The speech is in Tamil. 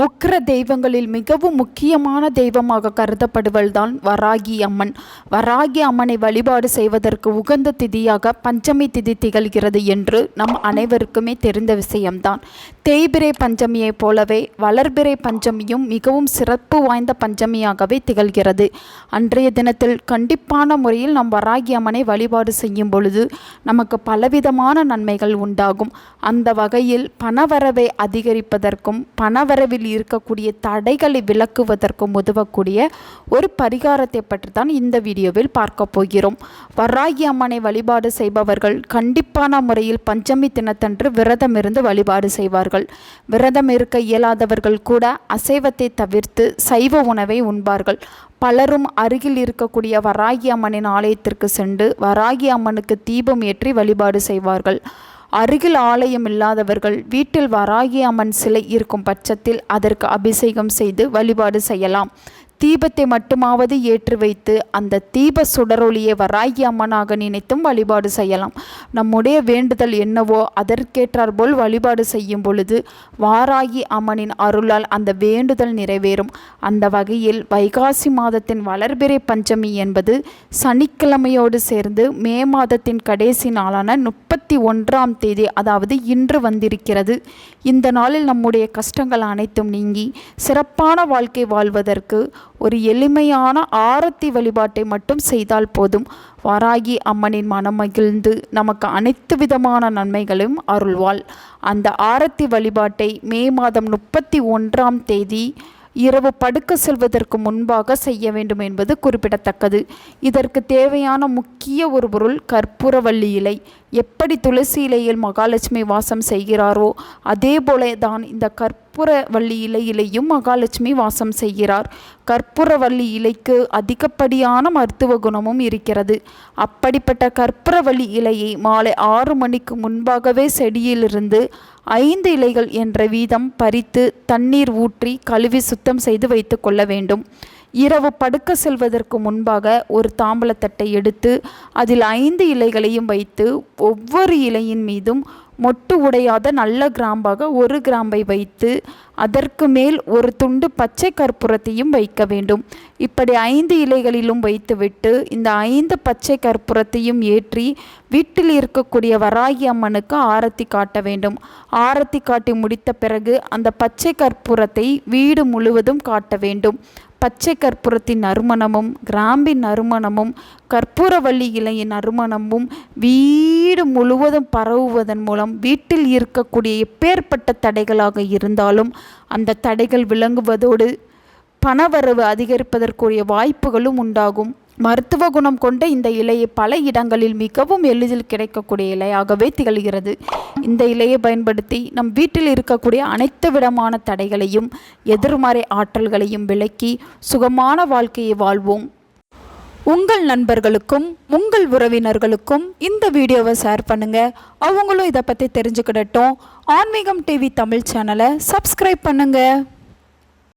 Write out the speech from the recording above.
உக்கிர தெய்வங்களில் மிகவும் முக்கியமான தெய்வமாக கருதப்படுவள்தான் வராகி அம்மன். வராகி அம்மனை வழிபாடு செய்வதற்கு உகந்த திதியாக பஞ்சமி திதி திகழ்கிறது என்று நம் அனைவருக்குமே தெரிந்த விஷயம்தான். தேய்பிறை பஞ்சமியைப் போலவே வளர்பிறை பஞ்சமியும் மிகவும் சிறப்பு வாய்ந்த பஞ்சமியாகவே திகழ்கிறது. அன்றைய தினத்தில் கண்டிப்பான முறையில் நம் வராகி அம்மனை வழிபாடு செய்யும் பொழுது நமக்கு பலவிதமான நன்மைகள் உண்டாகும். அந்த வகையில் பணவரவை அதிகரிப்பதற்கும் பணவரவில் இருக்கக்கூடிய தடைகளை விலக்குவதற்கும் உதவக்கூடிய ஒரு பரிகாரத்தை பற்றி தான் இந்த வீடியோவில் பார்க்க போகிறோம். வராகி அம்மனை வழிபாடு செய்பவர்கள் கண்டிப்பான முறையில் பஞ்சமி தினத்தன்று விரதம் இருந்து வழிபாடு செய்வார்கள். விரதம் இருக்க இயலாதவர்கள் கூட அசைவத்தை தவிர்த்து சைவ உணவை உண்பார்கள். பலரும் அருகில் இருக்கக்கூடிய வராகி அம்மனின் ஆலயத்திற்கு சென்று வராகி அம்மனுக்கு தீபம் ஏற்றி வழிபாடு செய்வார்கள். அருகில் ஆலயம் இல்லாதவர்கள் வீட்டில் வராகி அம்மன் சிலை இருக்கும் பட்சத்தில் அதற்கு அபிஷேகம் செய்து வழிபாடு செய்யலாம். தீபத்தை மட்டுமாவது ஏற்றி வைத்து அந்த தீப சுடரொளியை வராகி அம்மனாக நினைத்தும் வழிபாடு செய்யலாம். நம்முடைய வேண்டுதல் என்னவோ அதற்கேற்றார் போல் வழிபாடு செய்யும் பொழுது வாராகி அம்மனின் அருளால் அந்த வேண்டுதல் நிறைவேறும். அந்த வகையில் வைகாசி மாதத்தின் வளர்பிறை பஞ்சமி என்பது சனிக்கிழமையோடு சேர்ந்து மே மாதத்தின் கடைசி நாளான 31ஆம் தேதி, அதாவது இன்று வந்திருக்கிறது. இந்த நாளில் நம்முடைய கஷ்டங்கள் அனைத்தும் நீங்கி சிறப்பான வாழ்க்கை வாழ்வதற்கு ஒரு எளிமையான ஆரத்தி வழிபாட்டை மட்டும் செய்தால் போதும். வராகி அம்மனின் மனம் மகிழ்ந்து நமக்கு அனைத்து விதமான நன்மைகளும் அருள்வாள். அந்த ஆரத்தி வழிபாட்டை மே மாதம் 31ஆம் தேதி இரவு படுக்க செல்வதற்கு முன்பாக செய்ய வேண்டும் என்பது குறிப்பிடத்தக்கது. இதற்கு தேவையான முக்கிய ஒரு பொருள் கற்பூரவள்ளி இலை. எப்படி துளசி இலையில் மகாலட்சுமி வாசம் செய்கிறாரோ அதே போல தான் இந்த கற்பூரவள்ளி இலையிலையும் மகாலட்சுமி வாசம் செய்கிறார். கற்பூரவள்ளி இலைக்கு அதிகப்படியான மருத்துவ குணமும் இருக்கிறது. அப்படிப்பட்ட கற்பூரவள்ளி இலையை மாலை 6 மணிக்கு முன்பாகவே செடியிலிருந்து 5 இலைகள் என்ற வீதம் பறித்து தண்ணீர் ஊற்றி கழுவி சுத்தம் செய்து வைத்து கொள்ள வேண்டும். இரவு படுக்க செல்வதற்கு முன்பாக ஒரு தாம்பலத்தட்டை எடுத்து அதில் 5 இலைகளையும் வைத்து ஒவ்வொரு இலையின் மீதும் மொட்டு உடையாத நல்ல கிராம்பாக 1 கிராம்பை வைத்து அதற்கு மேல் ஒரு துண்டு பச்சை கற்பூரத்தையும் வைக்க வேண்டும். இப்படி 5 இலைகளிலும் வைத்துவிட்டு இந்த 5 பச்சை கற்பூரத்தையும் ஏற்றி வீட்டில் இருக்கக்கூடிய வராகி அம்மனுக்கு ஆரத்தி காட்ட வேண்டும். ஆரத்தி காட்டி முடித்த பிறகு அந்த பச்சை கற்பூரத்தை வீடு முழுவதும் காட்ட வேண்டும். பச்சை கற்பூரத்தின் நறுமணமும் கிராம்பின் நறுமணமும் கற்பூரவள்ளி இலையின் நறுமணமும் வீடு முழுவதும் பரவுவதன் மூலம் வீட்டில் இருக்கக்கூடிய எப்பேற்பட்ட தடைகளாக இருந்தாலும் அந்த தடைகள் விளங்குவதோடு பணவரவு அதிகரிப்பதற்குரிய வாய்ப்புகளும் உண்டாகும். மருத்துவ குணம் கொண்ட இந்த இலையை பல இடங்களில் மிகவும் எளிதில் கிடைக்கக்கூடிய இலையாகவே திகழ்கிறது. இந்த இலையை பயன்படுத்தி நம் வீட்டில் இருக்கக்கூடிய அனைத்து விதமான தடைகளையும் எதிர்மறை ஆற்றல்களையும் விலக்கி சுகமான வாழ்க்கையை வாழ்வோம். உங்கள் நண்பர்களுக்கும் உங்கள் உறவினர்களுக்கும் இந்த வீடியோவை ஷேர் பண்ணுங்கள். அவங்களும் இதை பற்றி தெரிஞ்சுக்கிடட்டும். ஆன்மீகம் டிவி தமிழ் சேனலை சப்ஸ்கிரைப் பண்ணுங்கள்.